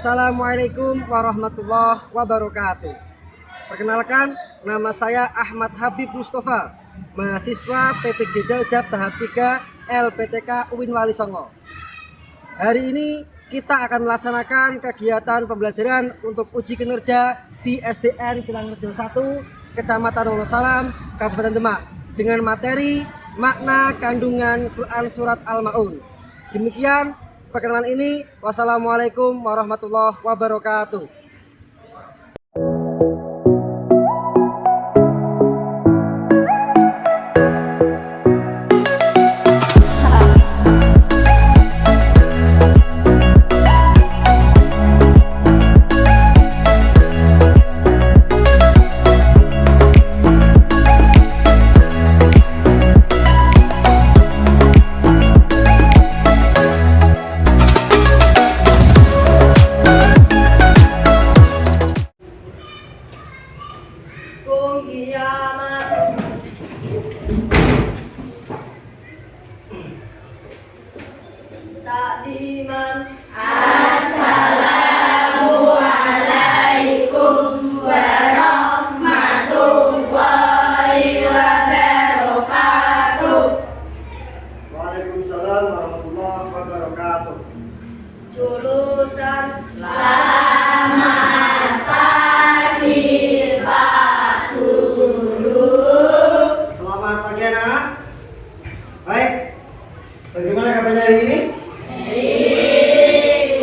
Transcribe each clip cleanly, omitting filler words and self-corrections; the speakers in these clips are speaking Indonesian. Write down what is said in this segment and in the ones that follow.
Assalamualaikum warahmatullahi wabarakatuh. Perkenalkan, nama saya Ahmad Habib Mustafa, mahasiswa PPG Daljab tahap 3 LPTK UIN Wali Songo. Hari ini kita akan melaksanakan kegiatan pembelajaran untuk uji kinerja di SDN Kilangrejo 1, Kecamatan Wonosalam, Kabupaten Demak, dengan materi makna kandungan Quran Surat Al-Ma'un. Demikian perkenalan ini. Wassalamualaikum warahmatullahi wabarakatuh. Takdiman. Assalamualaikum warahmatullahi wabarakatuh. Waalaikumsalam warahmatullahi wabarakatuh. Jurusan. Selamat pagi Pak Guru. Selamat pagi anak-anak. Baik, bagaimana kabarnya hari ini?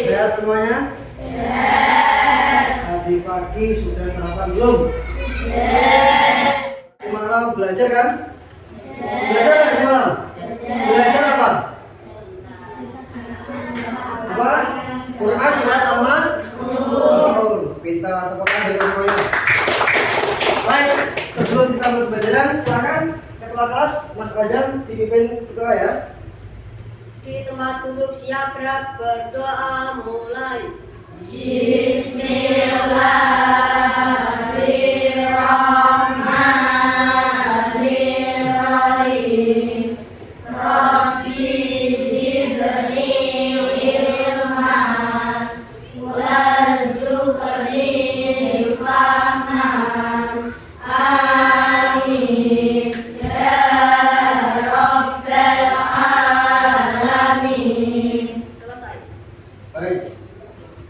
Sehat semuanya? Sehat. Tadi pagi sudah sarapan belum? Sehat. Malam belajar kan? Belajar kan di malam? Belajar apa? Apa? Quran Surat Al-Ma'un. Pintar, tepuk tangan bagi semuanya. Baik, sebelum kita berpelajaran, silakan ketua kelas Mas Rajam dipimpin berdoa ya. Di tempat duduk siap gerak, berdoa mulai. Bismillahirrahmanirrahim. Rabbi zidni ilman warzuqni fahman. Amin ya rabbal alamin. Selesai. Baik,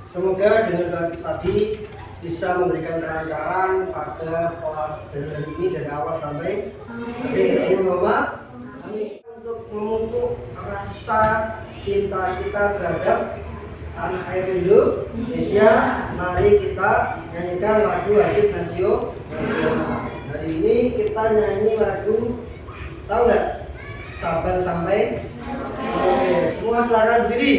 semoga dengan doa kita tadi bisa memberikan kelancaran pada pelajaran hari ini dari awal sampai akhir. Amin. Untuk memupuk rasa cinta kita terhadap tanah air Indonesia, mari kita nyanyikan lagu wajib nasional. Hari ini kita nyanyi lagu, tahu nggak? Sabar sampai. Oke, semua silakan berdiri.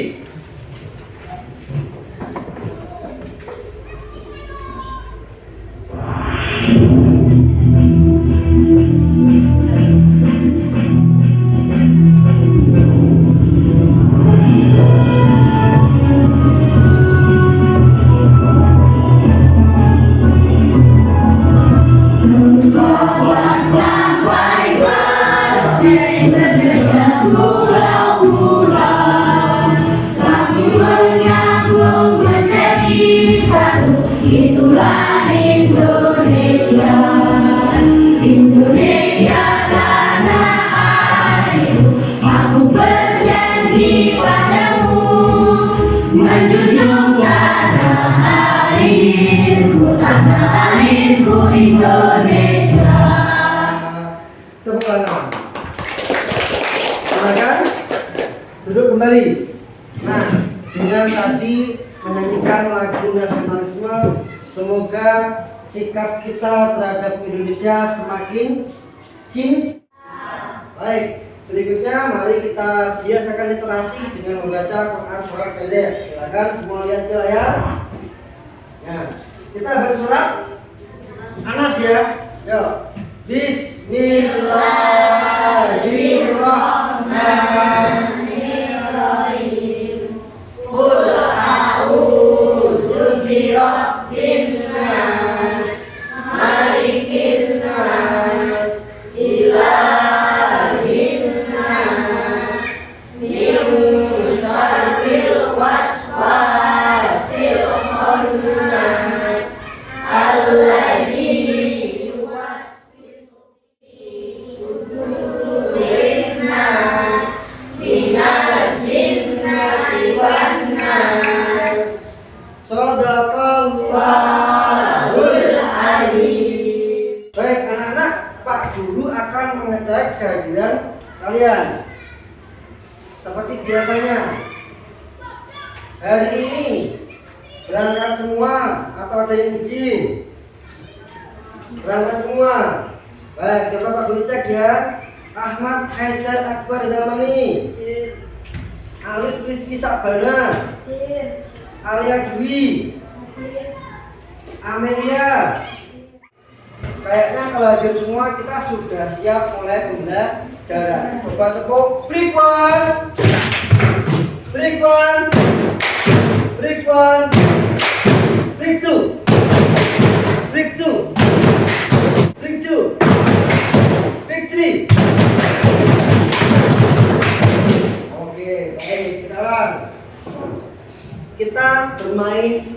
Itulah Indonesia, Indonesia tanah airku. Aku berjanji padamu, menjunjung tanah airku Indonesia. Tepuk tangan. Silakan duduk kembali. Nah, dengan tadi menyanyikan lagu nasionalisme, semoga sikap kita terhadap Indonesia semakin cinta. Baik, berikutnya mari kita biasakan literasi dengan membaca Quran surat pendek. Silakan semua lihat di layar. Nah, kita baca surat Anas ya. Yuk. Bismillahirrahmanirrahim. Qul a'udzu birabbin nas, malikin nas, ilahin nas, min syarril waswasil nas. Shadaqallahul adzim. Baik anak-anak, Pak Guru akan mengecek kehadiran kalian. Seperti biasanya, hari ini berangkat semua atau ada yang izin? Berangkat semua. Baik, coba Pak Guru cek ya. Ahmad Haidar Akbar Zamani, Alif Rizky Sabana, Alia Dwi, Amelia. Kayaknya kalau hadir semua kita sudah siap mulai pembelajaran. Coba tepuk. Break one, break one, break one, break two, break two, break two, break three. Oke, baik. Sekarang kita bermain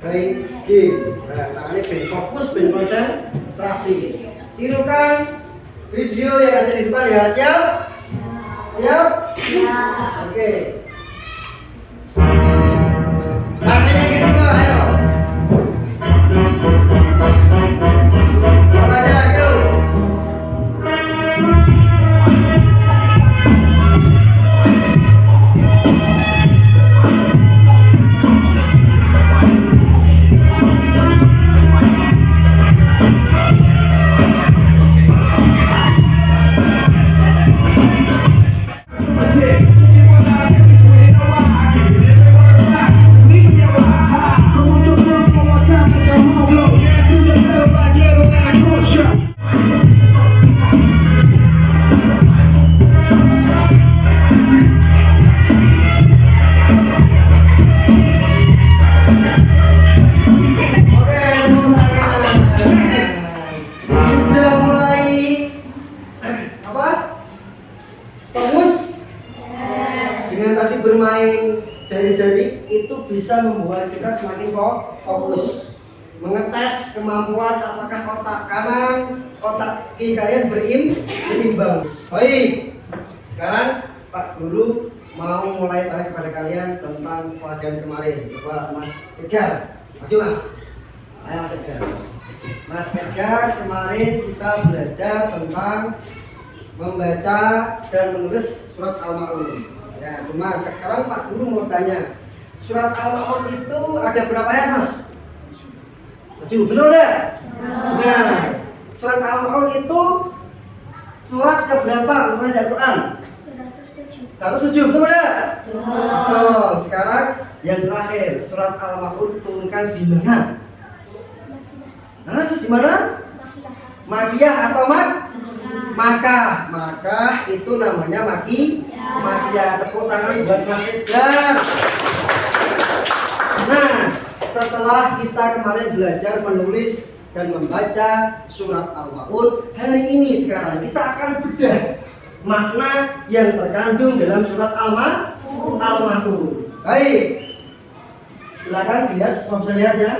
brain game. Nah, ini brain fokus, brain konsentrasi. Tirukan video yang ada di depan ya. Siap? Siap? Oke. Rasanya gitu Pak, ayo. Makanya aku. Bermain jari-jari itu bisa membuat kita semakin fokus, mengetes kemampuan apakah otak kanan, otak kiri kalian berimbang. Baik, sekarang Pak Guru mau mulai tanya kepada kalian tentang pelajaran kemarin. Coba Mas Edgar, maju Mas. Ayo Mas Edgar. Mas Edgar, kemarin kita belajar tentang membaca dan menulis surat Al-Ma'un. Ya, cuma sekarang Pak Guru mau tanya, surat Al-Ma'un itu ada berapa ayat Mas? 7, betul enggak? Nah, surat Al-Ma'un itu surat keberapa menurut Al-Quran? 107, betul enggak? Oh, sekarang yang terakhir, surat Al-Ma'un turunkan di mana? Hah? Di mana? Makiyah atau Makkah. Makkah itu namanya Makiyah. Tepuk tangan buat Mas Edgar. Nah, setelah kita kemarin belajar menulis dan membaca surat Al-Ma'un, hari ini sekarang kita akan bedah makna yang terkandung dalam surat Al-Ma'un. Baik, silakan dilihat, semua bisa lihat ya.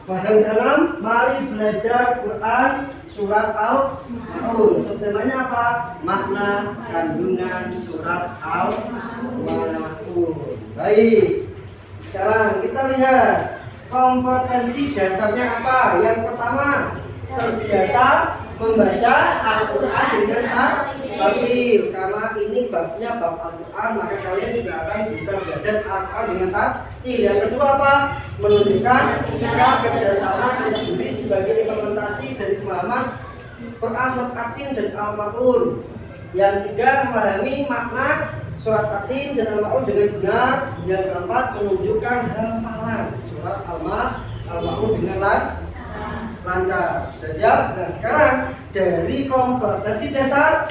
Pelajaran ke-6, mari belajar Quran surat Al-Ma'un. Subtemanya apa? Makna kandungan surat Al-Ma'un. Baik. Sekarang kita lihat kompetensi dasarnya apa? Yang pertama, terbiasa membaca Al-Quran dengan tartil. Karena ini babnya bab Al-Quran, maka kalian juga akan bisa belajar Al-Quran dengan tartil. Yang kedua apa? Menunjukkan sikap kerjasama dan peduli sebagai implementasi dari pemahaman Quran, surat Atin dan Al-Ma'un. Yang ketiga, memahami makna surat Atin dan Al-Ma'un dengan benar. Yang keempat, menunjukkan hafalan surat Al-Ma'un dengan lancar. Sudah siap? Nah, sekarang dari kompetensi dasar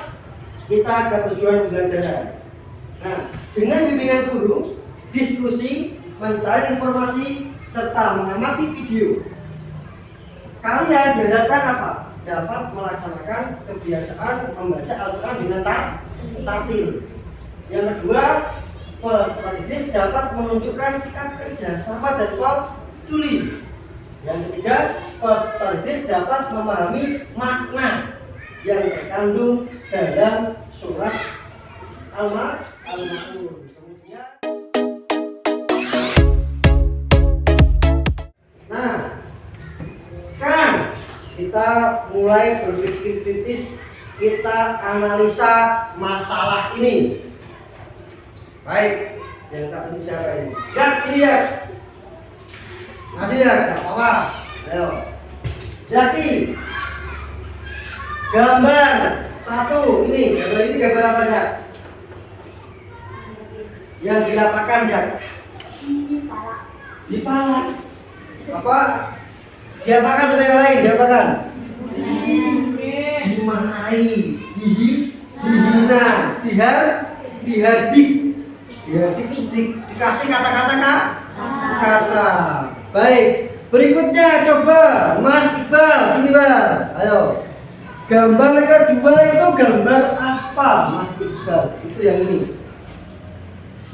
kita ke tujuan pembelajaran. Nah, dengan bimbingan guru, diskusi, mencari informasi serta mengamati video, kalian diharapkan apa? Dapat melaksanakan kebiasaan membaca Al-Quran dengan tartil. Yang kedua, peserta didik dapat menunjukkan sikap kerjasama dan peduli. Yang ketiga, peserta didik dapat memahami makna yang terkandung dalam surat Al-Ma'un. Kemudian kita mulai berpikir kritis, kita analisa masalah ini. Baik, yang tak tentu siapa ini? Ya, sini ya. Masih ya, tak apa-apa. Ayo. Jadi, gambar satu ini, gambar apa ya? Yang diapakan ya? Dipalak. Apa? Diapakan sama yang lain? Diapakan? Dimarahi, dihina, dihardik itu dikasih kata-kata kasar. Baik, berikutnya coba Mas Iqbal, sini Bal. Ayo. Gambar kedua itu gambar apa Mas Iqbal? Itu yang ini.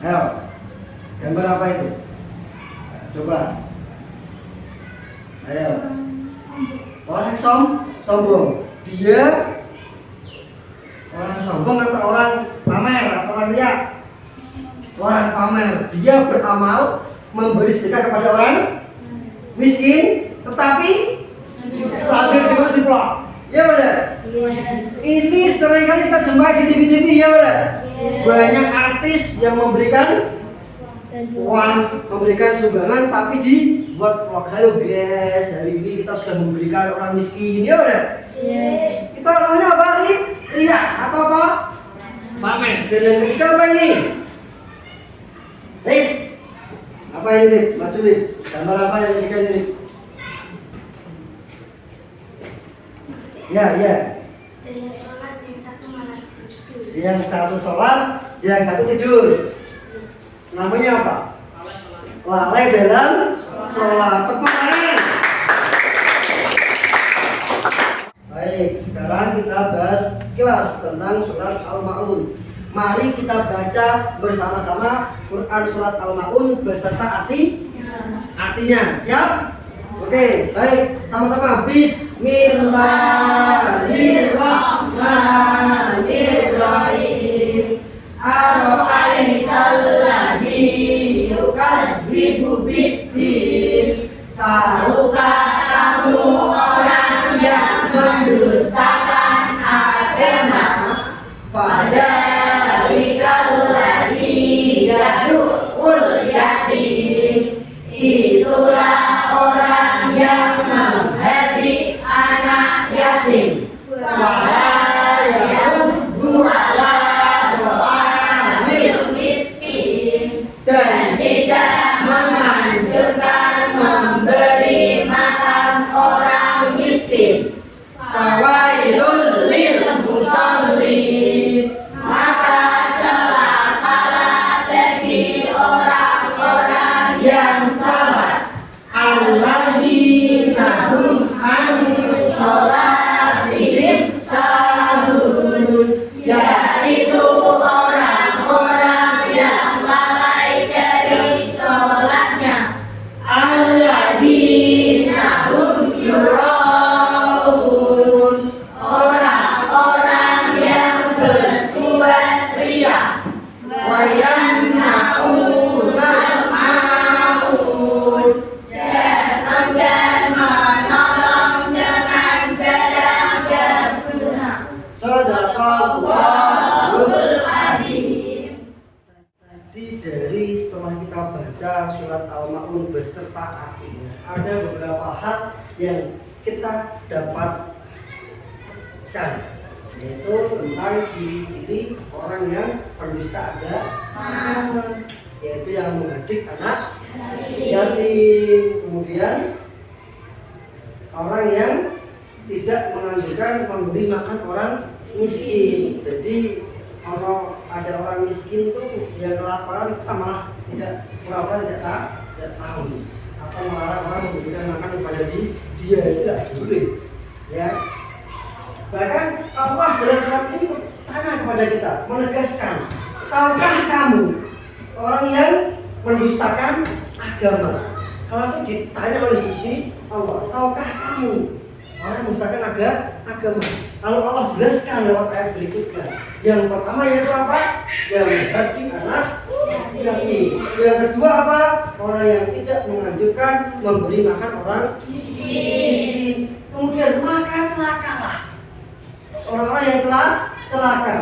Ayo. Gambar apa itu? Coba. Ayo. Orang sombong. Dia orang sombong atau orang pamer atau orang riak? Orang pamer. Dia beramal memberi sedekah kepada orang miskin, tetapi sambil diplok. Ya benar. Ini seringkali kita jumpai di TV-TV, ya benar. Banyak artis yang memberikan uang, memberikan sumbangan, tapi dibuat vlog. Halo guys, hari ini kita sudah memberikan orang miskin, ya benar. Kita namanya apa nih? Riak atau apa? Pamer. Dan yang ketiga apa ini? Nih, apa ini nih? Maju nih. Gambar apa yang ketiga ini nih? Ya. Yang satu sholat, yang satu tidur. Namanya apa? Lalai dalam sholat. Tepuk tangan. Baik, sekarang kita bahas sekilas tentang surat Al-Ma'un. Mari kita baca bersama-sama Quran surat Al-Ma'un beserta artinya. Siap? Oke, baik. Sama-sama. Bismillahirrahmanirrahim. Ara'aital ladzi yukadzibu biddin. Tahukah kamu orang yang mendustakan agama? Fadzalikal ladzi yad'ul yatim. Itulah orang yang menghardik anak yatim. Wala yahuddu ala ta'amil miskin. Dan tidak menganjurkan memberi makan orang miskin. Fawailul lil musallin. Maka celakalah bagi orang-orang yang salat. Alladzina hum an sholatihim sahun. Yaitu orang-orang yang lalai dari sholatnya. Alladzina hum yura'un. Orang-orang yang berbuat riya. Wa yamna'unal ma'un. Dan enggan menolong dengan barang berguna. Shadaqallahul adzim. Tadi dari setelah kita baca surat Al-Ma'un beserta artinya, ada beberapa hal yang kita dapatkan, yaitu tentang ciri-ciri orang yang pendusta agama, yaitu yang menghardik anak yatim. Kemudian orang yang tidak menganjurkan memberi makan orang miskin. Jadi kalau ada orang miskin itu yang kelaparan, kita malah tidak tahu atau melarang orang memberikan makan kepada dia, itu tidak boleh, ya. Bahkan Allah dalam surat ini bertanya kepada kita, menegaskan, tahukah kamu orang yang mendustakan agama? Kalau itu ditanya oleh Gusti Allah, tahukah kamu orang yang mendustakan agama? Lalu Allah jelaskan lewat ayat berikutnya. Yang pertama yaitu apa? Yang menghardik anak yatim. Yang kedua apa? Orang yang tidak menganjurkan memberi makan orang miskin. Kemudian maka celakalah. Orang-orang yang telah celaka.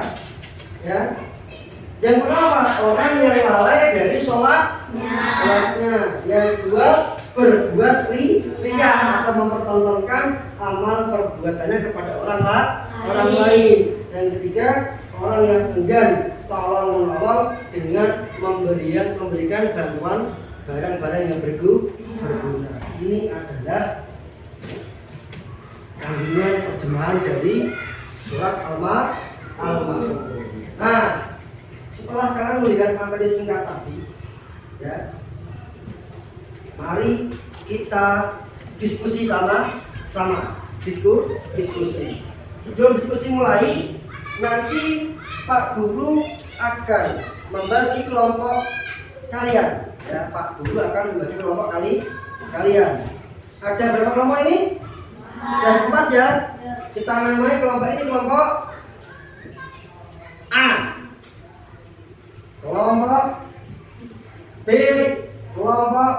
Ya. Yang pertama, orang yang lalai dari sholatnya. Yang kedua, berbuat riya atau mempertontonkan amal perbuatannya kepada orang lain. Yang ketiga, orang yang enggan tolong menolong dengan memberikan bantuan barang-barang yang berguna. Ini adalah kandungan terjemahan dari surat Al-Ma'un. Nah, setelah kalian melihat materi singkat tadi, ya, mari kita diskusi sama diskusi. Sebelum diskusi mulai, nanti Pak Guru akan membagi kelompok kalian. Ya, Pak Guru akan membagi kelompok kalian. Ada berapa kelompok ini? Ada 4 ya. Kita namai kelompok ini kelompok A, kelompok B, kelompok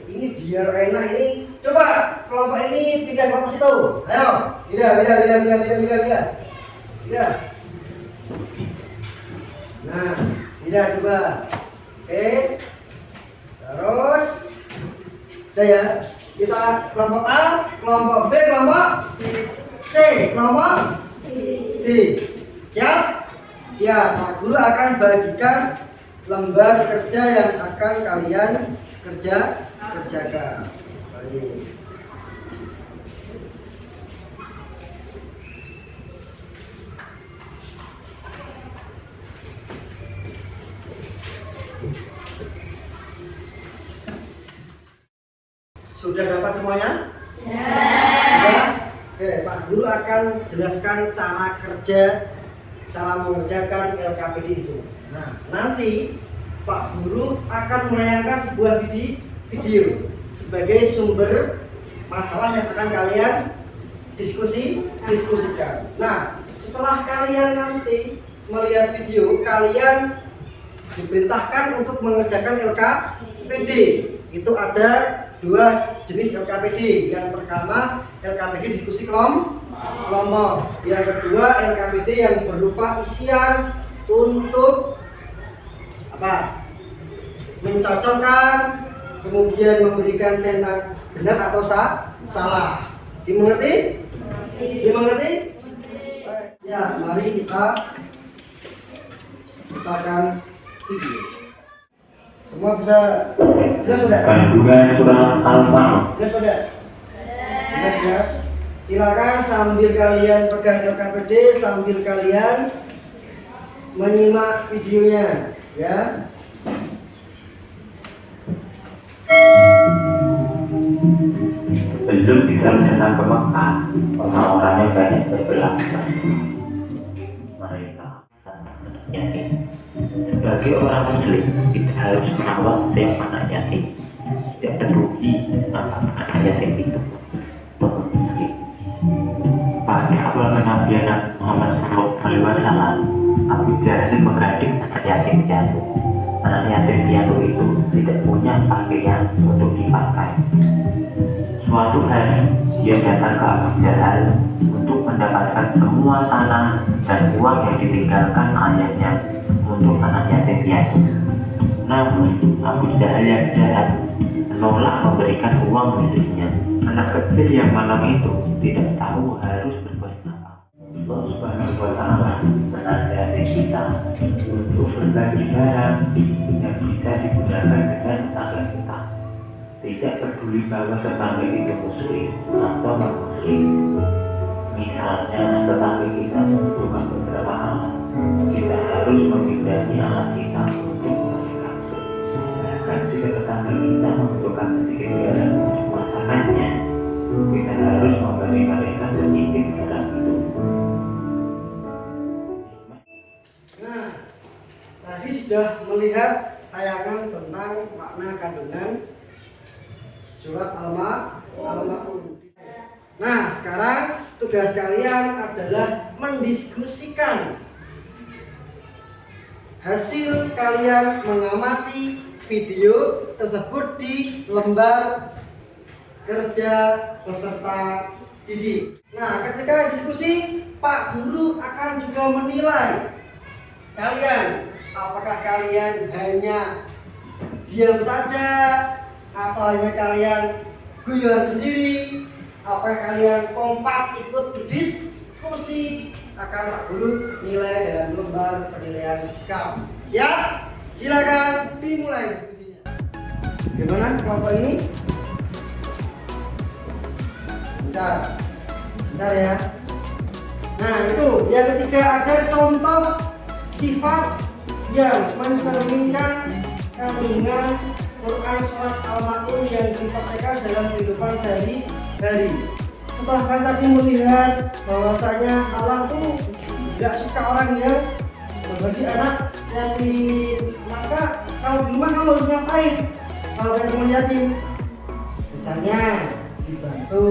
ini biar enak ini. Coba kelompok ini pindah kelompok situ. Ayo, pindah. Nah, pindah coba. Oke. Terus udah ya. Kita kelompok A, kelompok B, kelompok C, kelompok D. Siap? Siap. Pak Guru akan bagikan lembar kerja yang akan kalian kerjakan. Baik. Sudah dapat semuanya? Sudah? Oke, Pak Guru akan jelaskan cara mengerjakan LKPD itu. Nah, nanti Pak Guru akan menayangkan sebuah video sebagai sumber masalah yang akan kalian diskusikan. Nah, setelah kalian nanti melihat video, kalian diperintahkan untuk mengerjakan LKPD. Itu ada 2 jenis LKPD. Yang pertama LKPD diskusi kelompok. Yang kedua LKPD yang berupa isian untuk apa? Mencocokkan, kemudian memberikan centang benar atau salah. Dimengerti? Ya, mari kita ciptakan video. Semua bisa jelas sudah? Kandungan surat Al-Ma'un. Jelas sudah? Jelas. Silakan sambil kalian pegang LKPD, sambil kalian menyimak videonya, ya. Sebelum diserahkan ke Mekah, orang-orangnya banyak berbelanja. Mereka yakin sebagai orang Muslim kita harus merawat setiap anak yatim. Tidak peduli apakah anak yatim itu tokoh Muslim. Pada awal kenabian Muhammad SAW, Abu Jahal menggradik anak yatim piatu. Anak yatim piatu itu tidak punya pakaian untuk dipakai. Suatu hari dia datang ke Abu Jahal untuk mendapatkan semua tanah dan uang yang ditinggalkan ayahnya untuk anak yatim piatu. Namun Abu Jahal yang jahat menolak memberikan uang miliknya. Anak kecil yang malam itu tidak tahu harus berbuat apa. Allah Subhanahu wa Ta'ala menasihati kita untuk berbagi barang yang bisa digunakan dengan tetangga kita. Tidak peduli bahwa tetangga itu muslim atau non-muslim. Misalnya tetangga kita membutuhkan beberapa alat, kita harus memindahi alat kita untuk mereka. Bahkan jika tetangga kita membutuhkan sedikit barang untuk masakannya, kita harus memberi mereka sedikit barang itu. Nah, tadi sudah melihat tayangan tentang makna kandungan surat Al-Ma'un. Nah, sekarang tugas kalian adalah mendiskusikan hasil kalian mengamati video tersebut di lembar kerja peserta didik. Nah, ketika diskusi, Pak Guru akan juga menilai kalian, apakah kalian hanya diam saja atau hanya kalian guyon sendiri, apakah kalian kompak ikut berdiskusi, akan Pak Guru nilai dalam lembar penilaian sikap. Siap? Silakan dimulai diskusinya. Gimana kelompok ini? Bentar ya. Nah itu yang ketiga, ada contoh sifat yang mencerminkan kandungan Quran surat Al-Ma'un yang dipraktekkan dalam kehidupan sehari-hari. Setelah kalian tadi melihat bahwasanya Allah tuh tidak suka orang yang berbagi anak yatim, maka kalau di rumah kamu harus ngapain? Kalau kayak teman yatim, misalnya dibantu,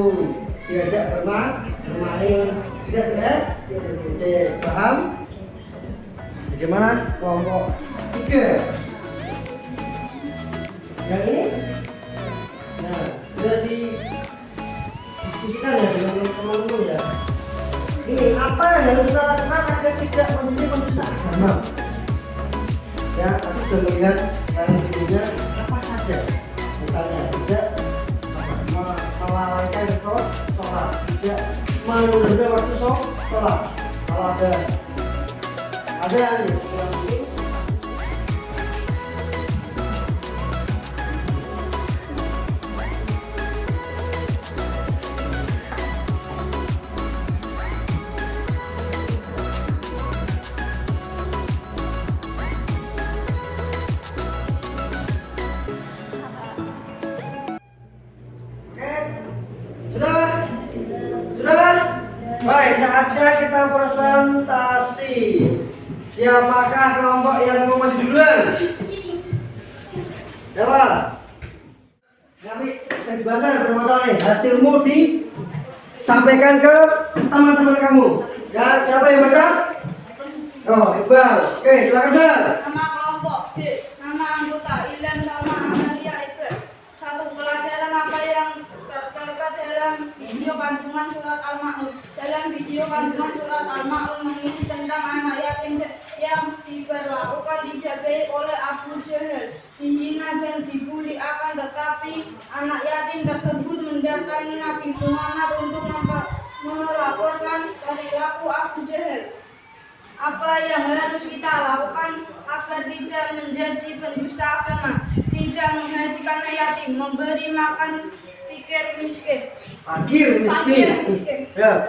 diajak bermain, tidak diajak, paham? Bagaimana kelompok 3? Yang ini? Nah, sudah didiskusikan ya dengan teman-teman ya. Ini apa yang harus kita lakukan agar tidak menjadi penulis agama? Ya, tapi sudah melihat yang videonya apa saja. Misalnya tidak melalaikan sholat, tidak menunda waktu sholat. Kalau ada yang kurang ini. Sudah? Baik, saatnya kita presentasi. Siapakah kelompok yang mau maju duluan? Siapa? Kami saya dibantar teman-teman nih. Hasilmu disampaikan ke teman-teman kamu. Ya, siapa yang baca? Oh, Iqbal. Oke, silakan Iqbal. Nama kelompok B, nama anggota Ilan sama Amalia Iqbal. Satu, pelajaran apa yang terdapat dalam video kandungan surat Al-Ma'un. Dalam video kandungan surat Al-Ma'un mengisi tentang anak yatim yang diperlakukan tidak baik oleh Abu Jahal, dihina dan dibuli, akan tetapi anak yatim tersebut mendatangi Nabi Muhammad untuk melaporkan perilaku Abu Jahal. Apa yang harus kita lakukan agar tidak menjadi pendusta agama, tidak menghentikan yatim, memberi makan fakir miskin, Ya.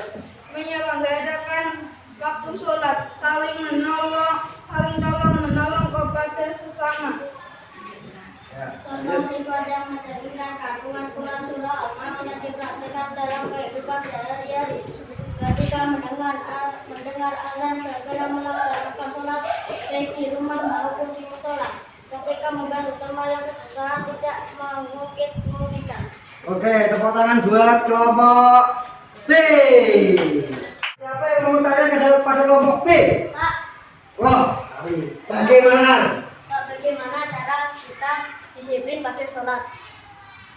menyelenggarakan waktu sholat, saling tolong menolong kepada sesama. Contoh sifat yang mencerminkan kandungan Quran surah Al-Ma'un yang dipraktikkan dalam kehidupan sehari-hari. Ketika mendengar azan, segera melaksanakan sholat baik di rumah maupun di musola. Ketika membantu teman yang kesusahan, tidak mengungkit kemudian. Oke, tepuk tangan buat kelompok B. Siapa yang mau tanya pada kelompok B? Pak, Wah, bagaimana? bagaimana cara kita disiplin pada sholat?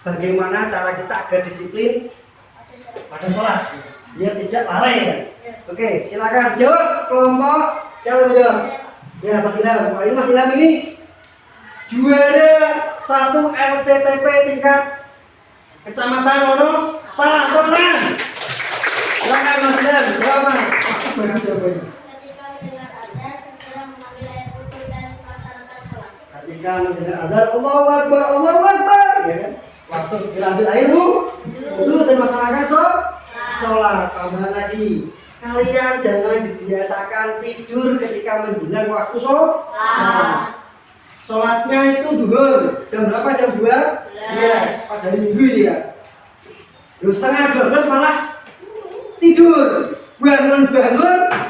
Bagaimana cara kita agar disiplin Pada sholat. pada sholat? Biar tidak lalai ya. Ya. Oke, silakan jawab kelompok siapa yang jawab? Ya, Mas Ilham. Pak ini Mas Ilham ini juara 1 LCTP tingkat Kecamatan Wono. Salah, teman. Silakan Mas Ilham. Berapa? Bagus jawabannya. Ketika mendengar azan, segera mengambil air wudhu dan melaksanakan sholat. Ketika mendengar azan Allahu Akbar, ya kan? Langsung segera ambil airmu, wudu dan melaksanakan sholat. Tambahan lagi, kalian jangan dibiasakan tidur ketika menjelang waktu sholat. Sholatnya itu duhur, jam berapa? Jam 12. Pas hari Minggu ini ya. Loh, setengah 12 malah tidur. Bangun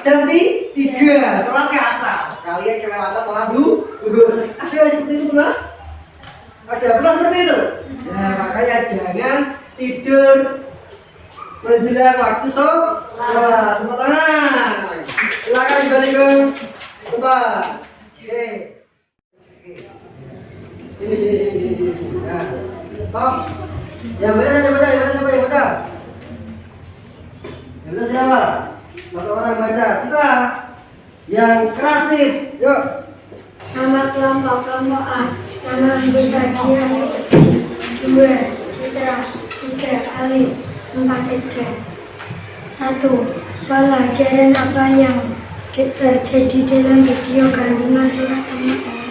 jam 3, sholat ke asar. Kalian kelewatan sholat duhur. Ada yang seperti itu pernah? Ada pernah seperti itu? Nah, makanya jangan tidur menjelang waktu sholat. Tepuk tangan. Silakan dibalikkan tempat. Oke. Sini. Nah, stop. Yang baca. siapa? Satu orang baca. Citra. Yang keras nih. Yuk. Nama kelompok A. Nama anggota dia 2. Citra. 3. Alif. 4. Edgar. 1. Soal ajaran apa yang terjadi dalam video kandungan surat Al-Maun.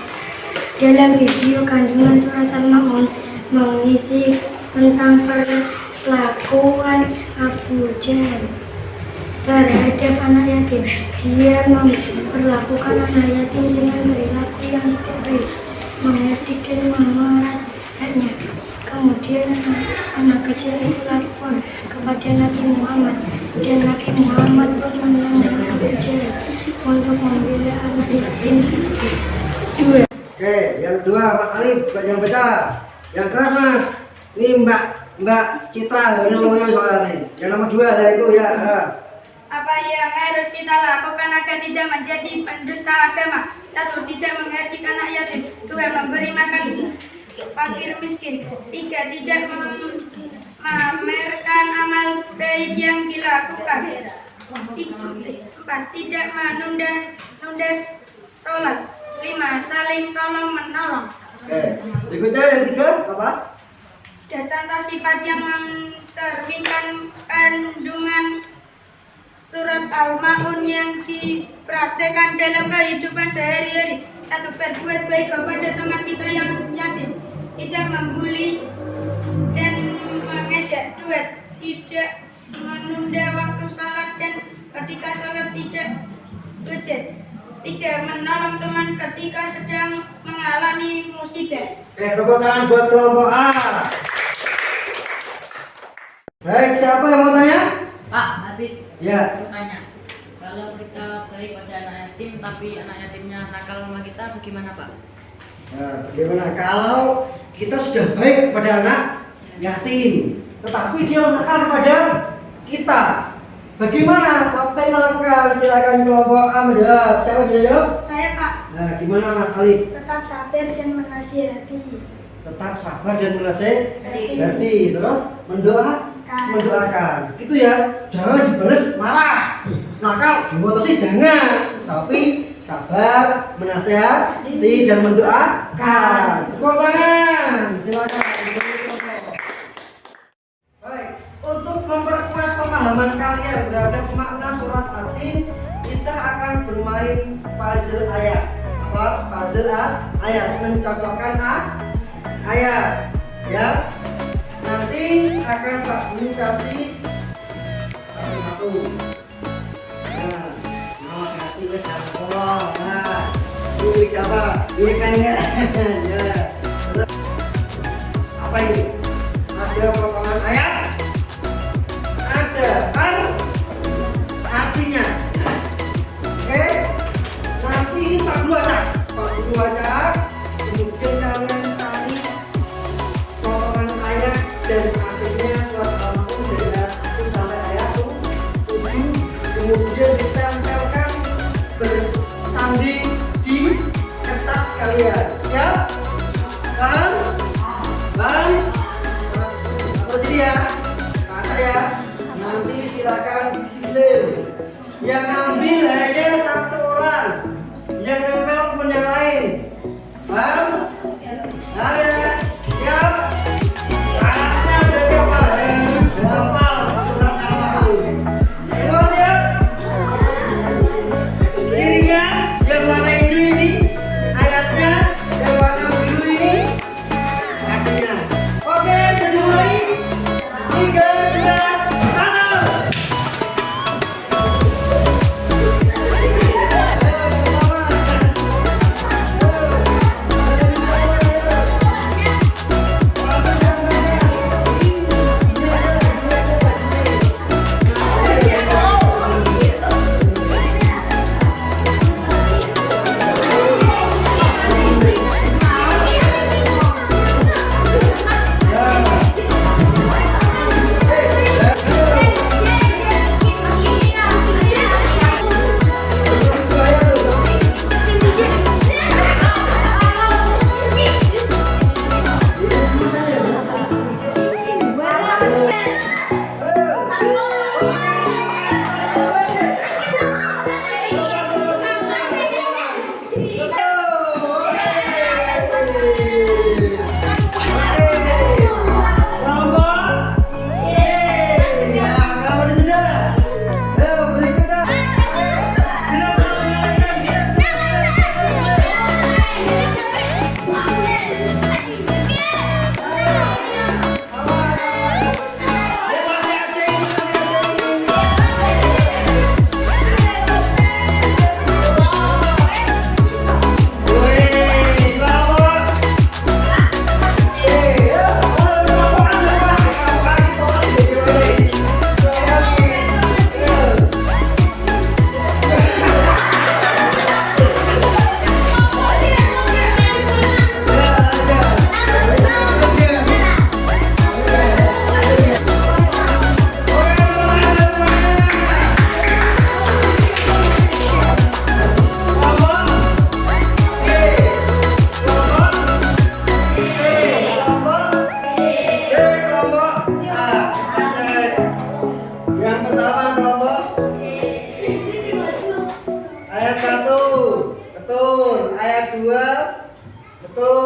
Dalam video kandungan surat Al-Maun mengisi tentang perlakuan Abu Jahal terhadap anak yatim. Dia memperlakukan anak yatim dengan perilaku yang tidak baik, menghardik dan memeras haknya. Kemudian anak kecil itu lapor kepada Nabi Muhammad, dan Nabi Muhammad pun menemui Abu Jahal untuk membela anak yatim tersebut. 2. Oke, yang kedua Mas Alif yang baca. Yang keras Mas. Ini Mbak Citra ini loyo soalnya nih. Yang nomor 2 ada itu ya. Apa yang harus kita lakukan agar tidak menjadi pendusta agama? 1. Tidak menghardik anak yatim. 2. Memberi makan fakir miskin. 3. Tidak memamerkan amal baik yang dilakukan. 4. Tidak menunda sholat. 5. Saling tolong menolong. Oke, berikutnya yang ketiga apa? Dan contoh sifat yang mencerminkan kandungan surat Al-Maun yang dipraktekkan dalam kehidupan sehari-hari. 1. Berbuat baik kepada teman kita yang yatim. Tidak membuli dan mengejek. 2. Tidak menunda waktu sholat dan ketika sholat tidak bejat. 3. Menolong teman ketika sedang mengalami musibah. Oke, tepuk tangan buat kelompok A. Baik, siapa yang mau tanya? Pak, Habib, Ya. aku tanya, kalau kita baik pada anak yatim tapi anak yatimnya nakal sama kita, bagaimana Pak? Nah, bagaimana kalau kita sudah baik kepada anak yatim, tetapi dia nakal kepada kita? Bagaimana? Apa yang dilakukan? Silakan kelompok A menjawab. Siapa yang jawab? Saya, Pak. Nah, gimana Mas Alif? Tetap sabar dan menasihati. Tetap sabar dan menasihati. Terus mendoakan. Gitu ya. Jangan dibalas marah. Nakal dimotosi jangan. Tapi sabar, menasihati dan mendoakan. Tepuk tangan. Silakan. Baik, untuk memperkuat pemahaman kalian terhadap makna surat At-Tin, kita akan bermain puzzle ayat. Apa? Puzzle ayat, mencocokkan ayat. Ya. Nanti akan Pak Guru kasih satu-satu. Nah, nama hati ke siapa? Nah, ini siapa? Ini kan ya. Ya. Apa ini? Ada potongan ayat, ada artinya. Oke, nanti ini Pak Guru baca, kemudian kalian cari potongan ayat dan artinya surat Al-Maun dari ayat 1 sampai ayat 7, kemudian ditempelkan bersanding di kertas kalian. Siap? Paham? Paham? Atau sini ya, kakak ya. Nanti silakan kirim. Yang ambil hanya satu orang, yang nempel teman yang lain. Paham? Nah ya, siap? Ayatnya berarti apa? Harus hafal surat Al-Maun. Semua siap? Kirinya yang warna hijau ini ayatnya, yang warna biru ini artinya. Oke, sudah dimulai. 3, 2, 1. Ayo,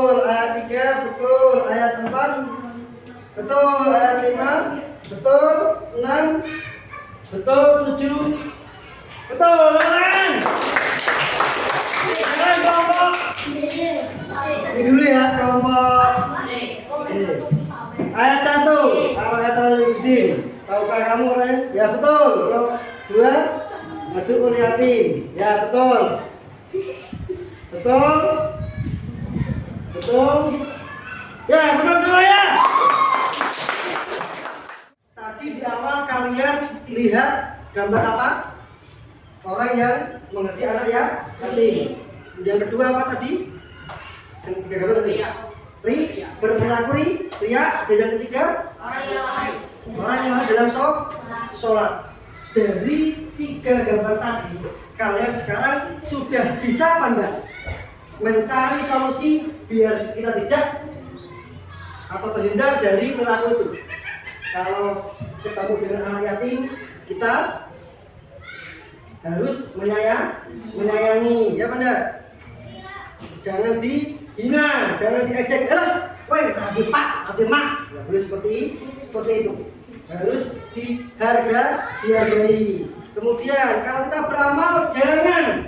betul. Ayat 3 betul. Ayat 4 betul. Ayat 5 betul. 6 betul. 7 betul. Keren. Keren kelompok. Ini dulu ya kelompok. Ayat 1 ayat Al-Din. Tahukah kamu Ren? Ya betul. Kalau 2 Madukul Yatim. Ya betul. Betul. Betul. Ya betul semuanya. Tadi di awal kalian lihat gambar apa? Orang yang mengerti anak ya yatim. Yang kedua apa tadi? Yang ketiga gambar tadi. Berperilaku pria. Dan yang ketiga orang yang ada dalam sholat. Dari 3 gambar tadi kalian sekarang sudah bisa apa enggak mencari solusi biar kita tidak atau terhindar dari perilaku itu. Kalau ketemu dengan anak yatim kita harus menyayangi ya enggak? Jangan dihina, jangan diejek. Woi, tadi Pak, tadi Mak. Enggak boleh seperti itu. Harus dihargai. Kemudian kalau kita beramal jangan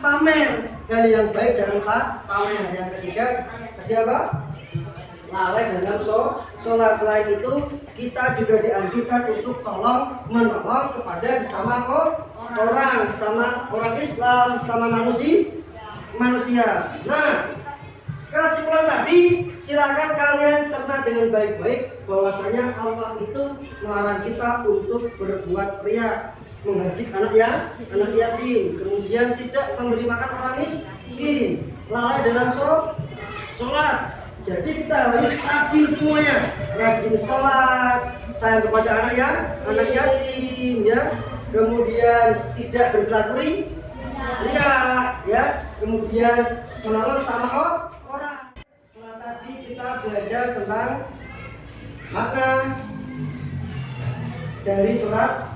pamer. Hal yang baik jangan pamer. Yang ketiga tadi apa? Lalai dalam sholat. Selain itu kita juga dianjurkan untuk tolong menolong kepada sesama orang, sama orang Islam, sama manusia. Nah, kesimpulan tadi silakan kalian cerna dengan baik-baik bahwasanya Allah itu melarang kita untuk berbuat riya, menghardik anak yatim, kemudian tidak memberi makan orang miskin, lalai dalam sholat. Jadi kita harus rajin semuanya, rajin sholat, sayang kepada anak yatim ya, kemudian tidak berperilaku riya ya, kemudian menolong sama orang. Tadi kita belajar tentang makna dari surat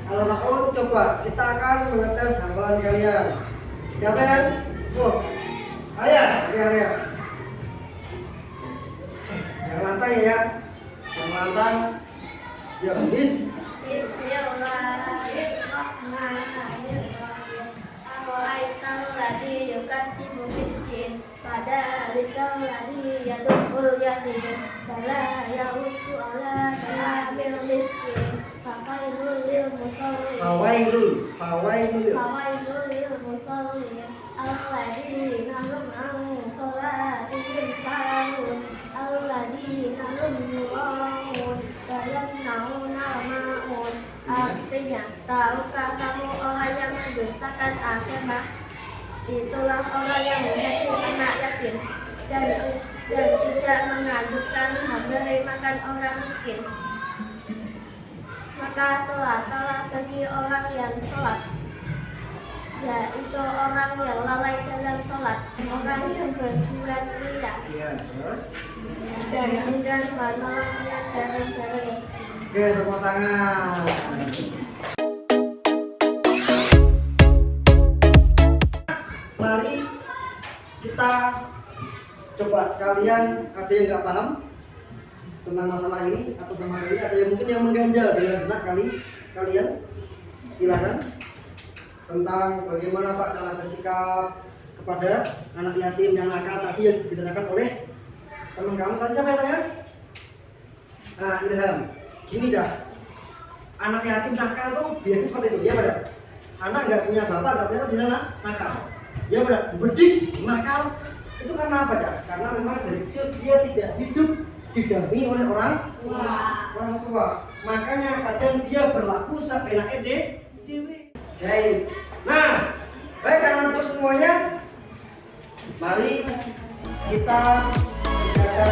Al-Maun. Coba kita akan mengetes hafalan kalian. Siapa yang? Ayah. Yang lantang ya. Yang lantang. Ya, bis. Pada hari lagi ya tumpul yatim, bala ya usu ala kamil miskin, fawailul lil musallin, fawailul lil musallin, alladzina hum an sholatihim sahun, alladzina hum yura'un, wa yamna'una ma'un. Artinya, tahukah kamu orang yang mendustakan agama? Itulah orang yang menjadi anak yatim dan tidak mengajukan memberi makan orang miskin. Maka celakalah bagi orang yang sholat, yaitu orang yang lalai dalam sholat, orang yang berbuat riya dan enggan menolong dari. Oke, tepuk tangan. Mari kita coba, kalian ada yang nggak paham tentang masalah ini atau tentang ini, ada yang mungkin yang mengganjal dengan benak kalian, silakan, tentang bagaimana Pak cara bersikap kepada anak yatim yang nakal tadi yang ditanyakan oleh teman kamu tadi. Siapa yang tanya? Ilham. Gini dah, anak yatim nakal tuh biasanya seperti itu, ya pada anak nggak punya bapak, nggak punya punya nakal. Ya benar, bedik, nakal itu karena apa Cak? Karena memang dari kecil dia tidak hidup didampingi oleh orang tua. Makanya kadang dia berlaku seenaknya dewi. Baik. Nah, baik anak-anak semuanya, mari kita belajar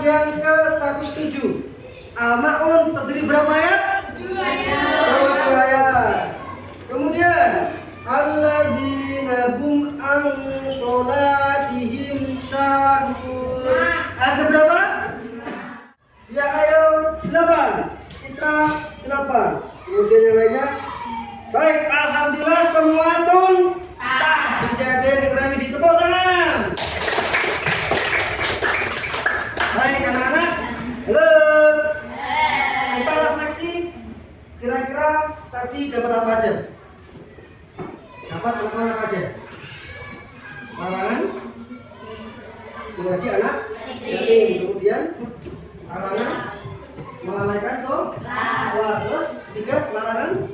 yang ke-107. Al-Ma'un terdiri berapa ayat? 2 ayat. Kemudian alladzina hum an sholatihim sahun. Ayat berapa? Ya ayo 8. Citra 8. Kemudian yang lainnya. Baik, alhamdulillah semua tuntas. Jadi kami di tepuk tangan. Baik anak-anak. Halo. Kita refleksi. Kira-kira tadi dapat apa aja? Dapat laporan apa aja? Larangan. Lagi anak yatim. Kemudian larangan melalaikan sholat. Terus 3 larangan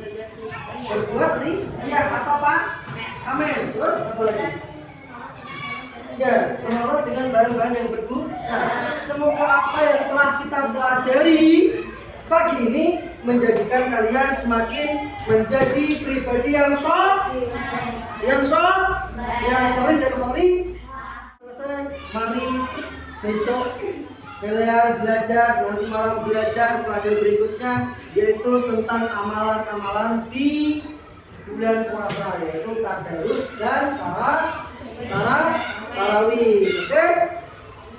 berbuat riya atau apa? Amin. Terus apa lagi? Ya, menolak dengan barang-barang yang berguna. Semoga apa yang telah kita pelajari pagi ini menjadikan kalian semakin menjadi pribadi yang soleh, yang soleh. Selesai, mari besok kalian belajar, nanti malam belajar pelajaran berikutnya, yaitu tentang amalan-amalan di bulan puasa, yaitu tadarus dan tarawih. Oke?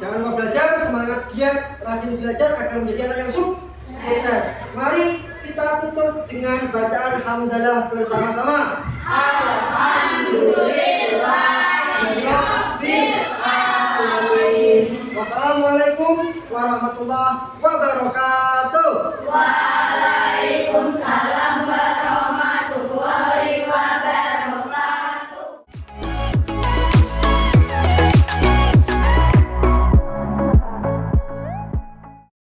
Jangan lupa belajar, semangat giat, rajin belajar agar menjadi anak yang sukses. Mari kita tutup dengan bacaan hamdalah bersama-sama. Alhamdulillahirabbil alamin. Wassalamualaikum warahmatullahi wabarakatuh.